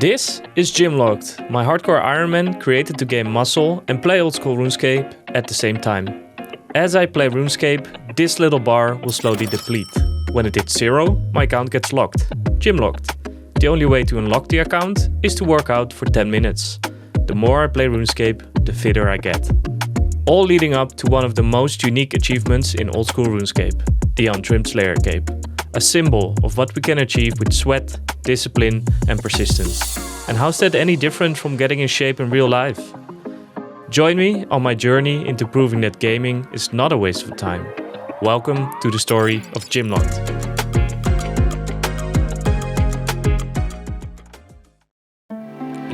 This is Gymlocked, my hardcore Ironman created to gain muscle and play old school Runescape at the same time. As I play Runescape, this little bar will slowly deplete. When it hits 0, my account gets locked. Gymlocked. The only way to unlock the account is to work out for 10 minutes. The more I play Runescape, the fitter I get. All leading up to one of the most unique achievements in old school Runescape, the Untrimmed Slayer Cape. A symbol of what we can achieve with sweat, discipline and persistence. And how's that any different from getting in shape in real life? Join me on my journey into proving that gaming is not a waste of time. Welcome to the story of Gymlocked.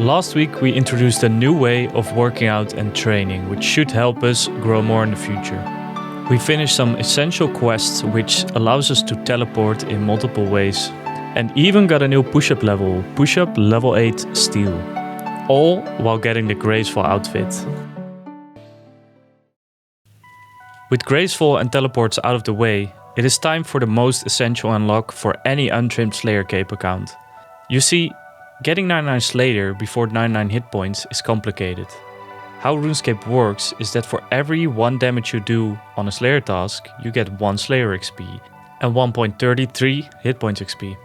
Last week we introduced a new way of working out and training, which should help us grow more in the future. We finished some essential quests, which allows us to teleport in multiple ways, and even got a new push-up level 8 steel, all while getting the graceful outfit. With graceful and teleports out of the way, it is time for the most essential unlock for any Untrimmed Slayer Cape account. You see, getting 99 Slayer before 99 hit points is complicated. How RuneScape works is that for every 1 damage you do on a Slayer task, you get 1 Slayer XP and 1.33 hit points XP.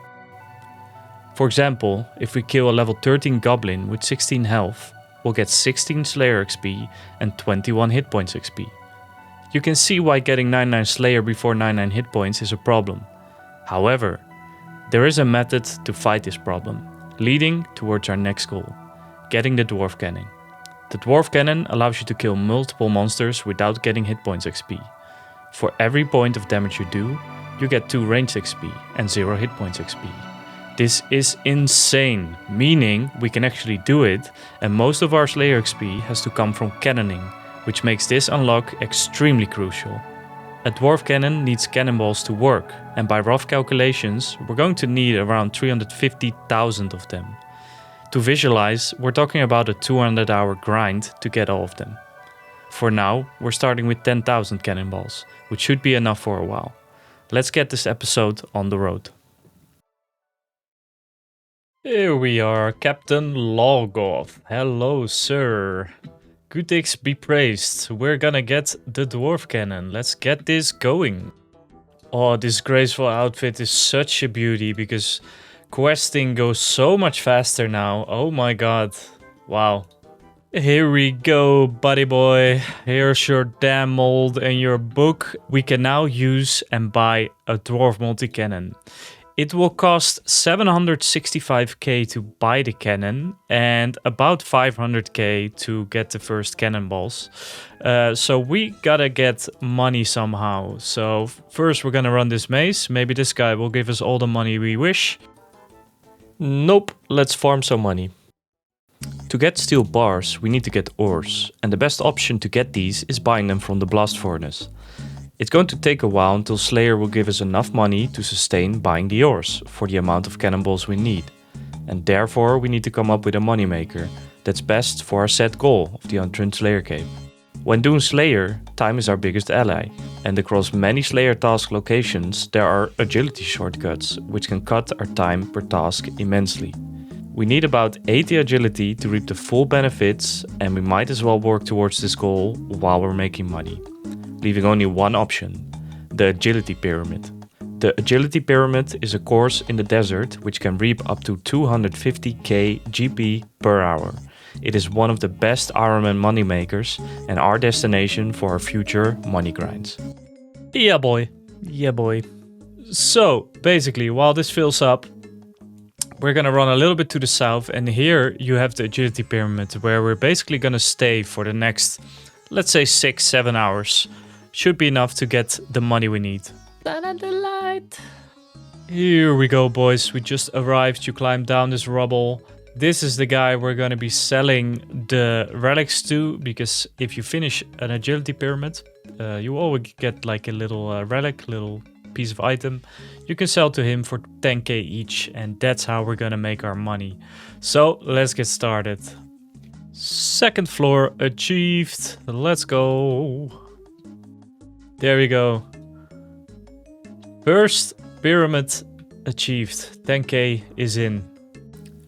For example, if we kill a level 13 goblin with 16 health, we'll get 16 Slayer XP and 21 hit points XP. You can see why getting 99 Slayer before 99 hit points is a problem. However, there is a method to fight this problem, leading towards our next goal, getting the Dwarf Cannon. The Dwarf Cannon allows you to kill multiple monsters without getting hit points XP. For every point of damage you do, you get 2 range XP and 0 hit points XP. This is insane, meaning we can actually do it, and most of our Slayer XP has to come from cannoning, which makes this unlock extremely crucial. A Dwarf Cannon needs cannonballs to work, and by rough calculations, we're going to need around 350,000 of them. To visualize, we're talking about a 200-hour grind to get all of them. For now, we're starting with 10,000 cannonballs, which should be enough for a while. Let's get this episode on the road. Here we are, Captain Logoth. Hello, sir. Good things be praised. We're gonna get the Dwarf Cannon. Let's get this going. Oh, this graceful outfit is such a beauty because questing goes so much faster now. Oh my god. Wow. Here we go, buddy boy. Here's your damn mold and your book. We can now use and buy a Dwarf multi-cannon. It will cost 765k to buy the cannon and about 500k to get the first cannonballs. So we gotta get money somehow. So first we're gonna run this maze. Maybe this guy will give us all the money we wish. Nope, let's farm some money. To get steel bars, we need to get ores, and the best option to get these is buying them from the blast furnace. It's going to take a while until Slayer will give us enough money to sustain buying the ores for the amount of cannonballs we need, and therefore we need to come up with a moneymaker that's best for our set goal of the Untrimmed Slayer Cape. When doing Slayer, time is our biggest ally, and across many Slayer task locations there are agility shortcuts which can cut our time per task immensely. We need about 80 agility to reap the full benefits, and we might as well work towards this goal while we're making money, leaving only one option, the agility pyramid. The agility pyramid is a course in the desert which can reap up to 250k GP per hour. It is one of the best Ironman moneymakers and our destination for our future money grinds. Yeah boy, yeah boy. So basically, while this fills up, we're gonna run a little bit to the south, and here you have the agility pyramid where we're basically gonna stay for the next, let's say 6-7 hours. Should be enough to get the money we need. The light. Here we go, boys. We just arrived. You climb down this rubble. This is the guy we're going to be selling the relics to, because if you finish an agility pyramid, you always get like a little relic, little piece of item. You can sell to him for 10k each, and that's how we're going to make our money. So let's get started. Second floor achieved. Let's go. There we go. First pyramid achieved. 10k is in.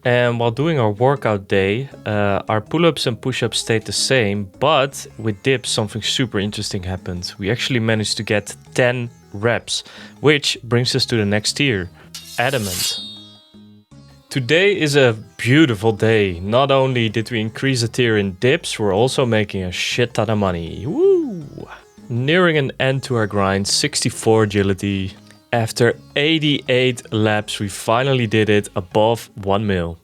And while doing our workout day, our pull-ups and push-ups stayed the same, but with dips something super interesting happened. We actually managed to get 10 reps, which brings us to the next tier, Adamant. Today is a beautiful day. Not only did we increase a tier in dips, we're also making a shit ton of money. Woo! Nearing an end to our grind, 64 agility. After 88 laps, we finally did it above 1 mil.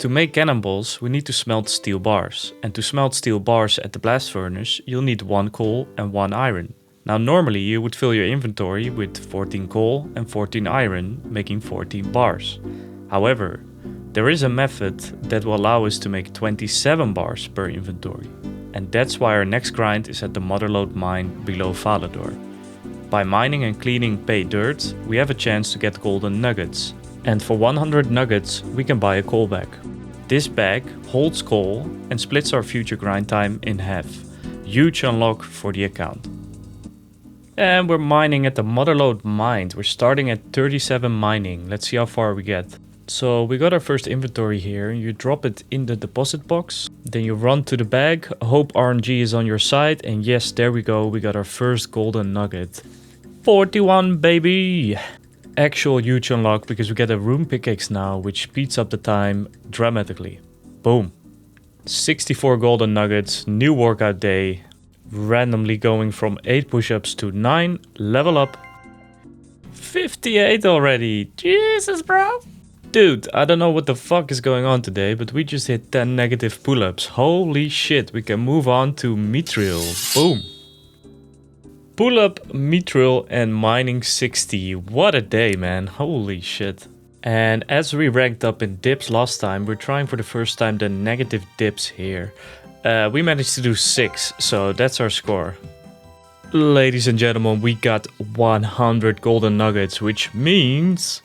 To make cannonballs, we need to smelt steel bars. And to smelt steel bars at the blast furnace, you'll need 1 coal and 1 iron. Now normally you would fill your inventory with 14 coal and 14 iron, making 14 bars. However, there is a method that will allow us to make 27 bars per inventory. And that's why our next grind is at the Motherlode mine below Valador. By mining and cleaning paid dirt, we have a chance to get golden nuggets. And for 100 nuggets, we can buy a coal bag. This bag holds coal and splits our future grind time in half. Huge unlock for the account. And we're mining at the Motherlode mine. We're starting at 37 mining. Let's see how far we get. So we got our first inventory here. You drop it in the deposit box. Then you run to the bag. Hope RNG is on your side. And yes, there we go. We got our first golden nugget. 41, baby! Actual huge unlock because we get a rune pickaxe now, which speeds up the time dramatically. Boom. 64 golden nuggets, new workout day. Randomly going from 8 push-ups to 9. Level up. 58 already. Jesus, bro. Dude, I don't know what the fuck is going on today, but we just hit 10 negative pull-ups. Holy shit, we can move on to Mithril. Boom. Pull-up, Mithril and mining 60. What a day, man. Holy shit. And as we ranked up in dips last time, we're trying for the first time the negative dips here. We managed to do 6, so that's our score. Ladies and gentlemen, we got 100 golden nuggets, which means...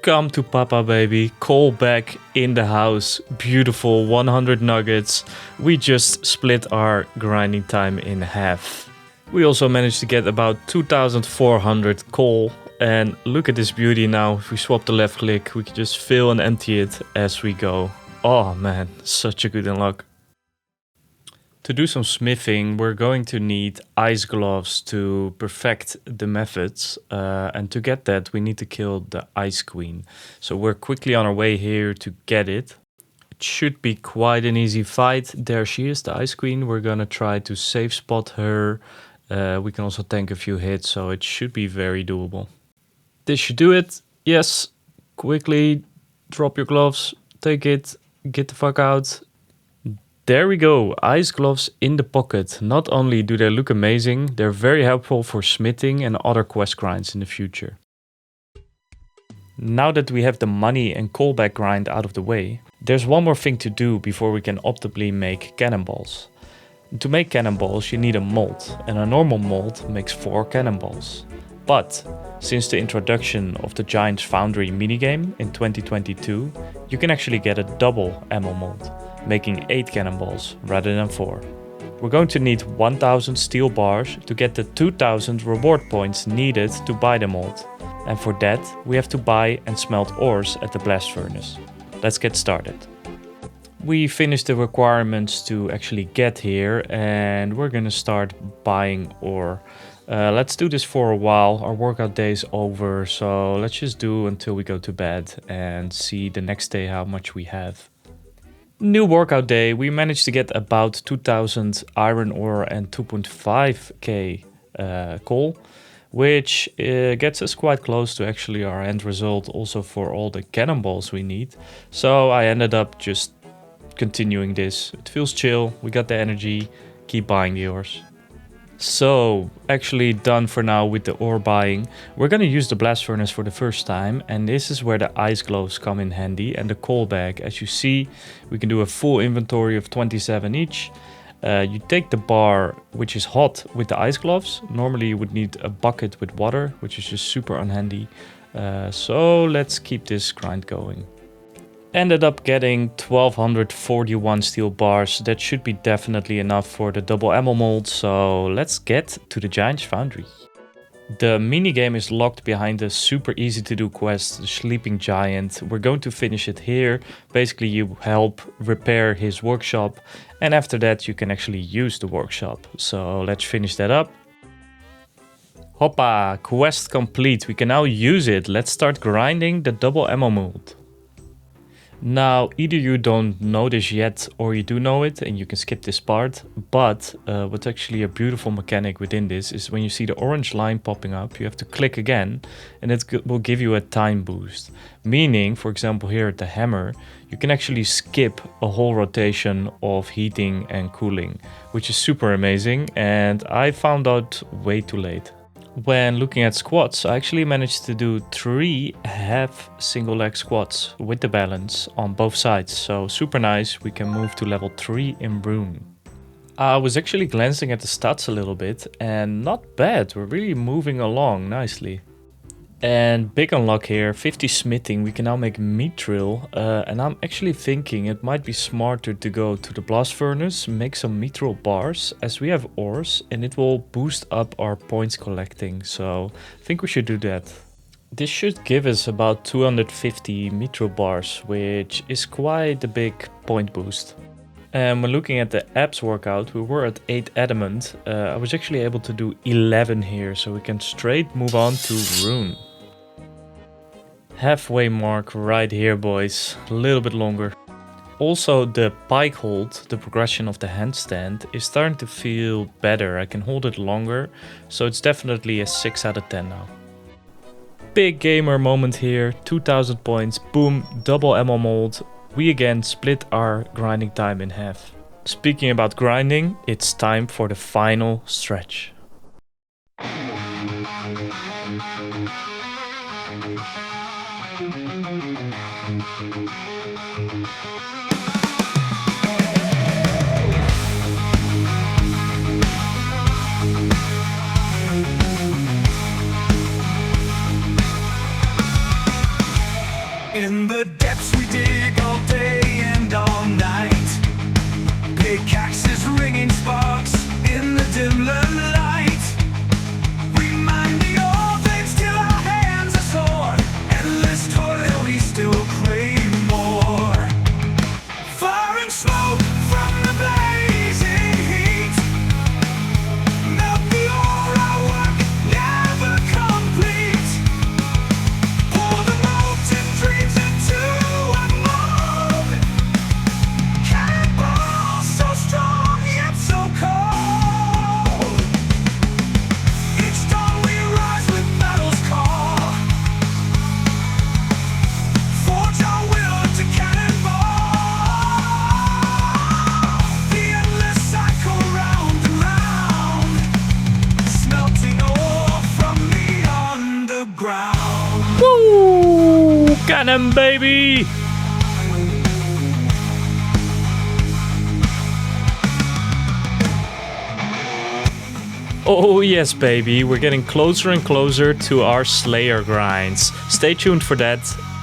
Come to Papa, baby. Coal back in the house. Beautiful 100 nuggets. We just split our grinding time in half. We also managed to get about 2,400 coal. And look at this beauty now. If we swap the left click, we can just fill and empty it as we go. Oh man, such a good unlock. To do some smithing, we're going to need ice gloves to perfect the methods. And to get that, we need to kill the Ice Queen. So we're quickly on our way here to get it. It should be quite an easy fight. There she is, the Ice Queen. We're gonna try to safe spot her. We can also tank a few hits, so it should be very doable. This should do it. Yes, quickly drop your gloves, take it, get the fuck out. There we go, ice gloves in the pocket. Not only do they look amazing, they're very helpful for smithing and other quest grinds in the future. Now that we have the money and callback grind out of the way, there's one more thing to do before we can optimally make cannonballs. To make cannonballs you need a mold, and a normal mold makes 4 cannonballs. But since the introduction of the Giant's Foundry minigame in 2022, you can actually get a double ammo mold, making 8 cannonballs rather than 4. We're going to need 1000 steel bars to get the 2000 reward points needed to buy the mold. And for that, we have to buy and smelt ores at the blast furnace. Let's get started. We finished the requirements to actually get here and we're gonna start buying ore. Let's do this for a while. Our workout day is over, so let's just do until we go to bed and see the next day how much we have. New workout day. We managed to get about 2000 iron ore and 2.5k coal, which gets us quite close to actually our end result also for all the cannonballs we need. So I ended up just continuing this. It feels chill, we got the energy, keep buying the ores. So, actually done for now with the ore buying. We're gonna use the blast furnace for the first time, and this is where the ice gloves come in handy and the coal bag. As you see, we can do a full inventory of 27 each. You take the bar, which is hot, with the ice gloves. Normally you would need a bucket with water, which is just super unhandy. So let's keep this grind going. Ended up getting 1241 steel bars. That should be definitely enough for the double ammo mold, so let's get to the Giant's Foundry. The minigame is locked behind a super easy to do quest, the Sleeping Giant. We're going to finish it here. Basically you help repair his workshop and after that you can actually use the workshop. So let's finish that up. Hoppa, quest complete. We can now use it. Let's start grinding the double ammo mold. Now, either you don't know this yet or you do know it and you can skip this part, but what's actually a beautiful mechanic within this is when you see the orange line popping up, you have to click again and it will give you a time boost. Meaning, for example, here at the hammer, you can actually skip a whole rotation of heating and cooling, which is super amazing and I found out way too late. When looking at squats, I actually managed to do 3 half single leg squats with the balance on both sides. So super nice, we can move to level 3 in Rune. I was actually glancing at the stats a little bit and not bad, we're really moving along nicely. And big unlock here, 50 smithing, we can now make mithril. And I'm actually thinking it might be smarter to go to the blast furnace, make some mithril bars as we have ores and it will boost up our points collecting. So I think we should do that. This should give us about 250 mithril bars, which is quite a big point boost. And when looking at the abs workout, we were at 8 adamant. I was actually able to do 11 here, so we can straight move on to Rune. Halfway mark right here, boys. A little bit longer. Also, the pike hold, the progression of the handstand, is starting to feel better. I can hold it longer, so it's definitely a 6 out of 10 now. Big gamer moment here, 2000 points, boom, double ammo mold. We again split our grinding time in half. Speaking about grinding, it's time for the final stretch. In the depths we dig all day and all night. Pickaxes ringing sparks in the dim light. We mind the old things till our hands are sore. Endless toil, we still crave more. Fire and smoke from the blazing heat. Melt the ore, our work never complete. Pour the molten dreams into a mold. Cannonball so strong yet so cold. Each dawn we rise with battle's call. Forge our will to cannonball. The endless cycle round and round. Smelting ore from the underground. Woo! Cannon, baby! Oh yes, baby, we're getting closer and closer to our Slayer grinds. Stay tuned for that.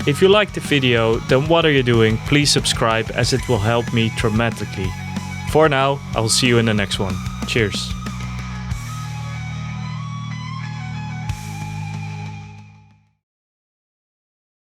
If you liked the video, then what are you doing? Please subscribe as it will help me dramatically. For now, I will see you in the next one. Cheers.